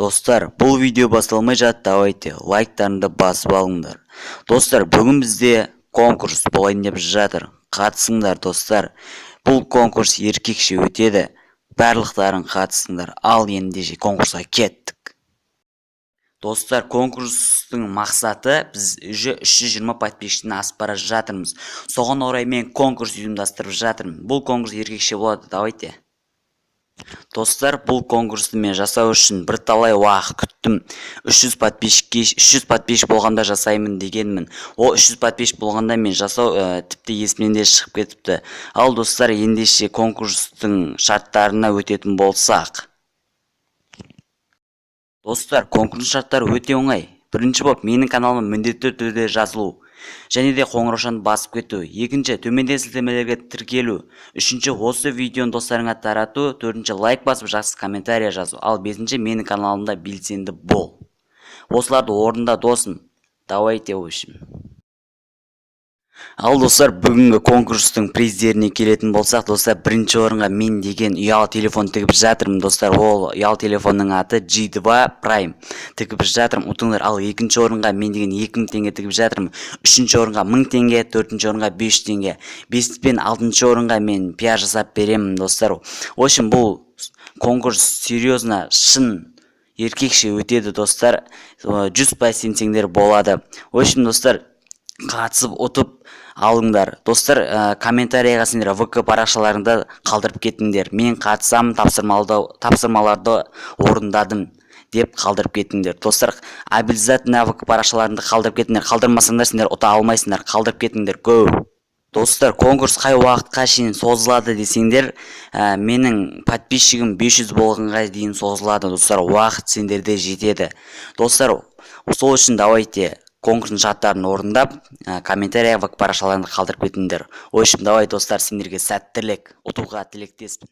Достар, бұл видео басталмай жатты, давайте лайктарыңды басып алыңдар. Достар, бүгін бізде конкурс болайын деп жатыр. Қатысыңдар, достар. Бұл конкурс еркекше өтеді. Барлықтарың қатысыңдар. Ал ендеше конкурсқа кеттік. Достар, конкурстың мақсаты біз уже 320 подписчиктен асып бара жатырмыз. Соған орай мен конкурс ұйымдастырып жатырмын. Бұл конкурс еркекше болады, давайте. Достар, бұл конкурсты мен жасау үшін бірталай уақыт күттім. 300 подписчик болғанда жасаймын дегенмін. Ол 300 подписчик болғанда мен жасау тіпті есімнен де шығып кетіпті. Ал достар, ендеше конкурстың шарттарына өтетін болсақ. Достар, конкурс шарттары өте оңай. Бірінші болып, менің каналыма міндетті түрде жазылу. Және де қоңыраушаны басып кету. Екінші, төменде сілтемелерге тіркелу. Үшінші, осы видеоны достарыңа тарату. Төртінші, лайк басып, жақсы комментария жазу. Ал бесінші, менің каналымда белсенді бол. Осыларды орында досым. Давайте общем. Ал достар, бүгінгі конкурстың призеріне келетін болсақ, достар, бірінші орынға мен деген ұялы телефон тігіп жатырмын, достар. Ол ұялы телефонның аты G2 Prime тігіп жатырмын. Ұтыңдар. Ал екінші орынға мен деген 2000 теңге тігіп жатырмын. Үшінші орынға 1000 теңге, төртінші орынға 500 теңге. 5 пен 6-шы орынға мен пиар жасап беремін, достар. Общем, бұл конкурс серьезно, шын еркекше өтеді, достар. 100% сенсеңдер болады. Общем, достар, қатысып ұтып алыңдар. Достар, комментарияға сендер ВК парақшаларында қалдырып кетіңдер. Мен қатысам, тапсырмаларды орындадым деп қалдырып кетіңдер. Достар, обязательно ВК парақшаларында қалдырып кетіңдер. Қалдырмасаңдар сендер ұта алмайсыңдар. Қалдырып кетіңдер. Go! Достар, конкурс қай уақытқа шейін созылады десеңдер, менің подписчигім 500 болғанға дейін созылады. Достар, уақыт сендерде жетеді. Достар, сол үшін давайте конкурстың шарттарын орындап, комментария ВК парақшаларында қалдырып кетіңдер. Ой, давай достар, сендерге сәттілік, ұтуға тілектеспін.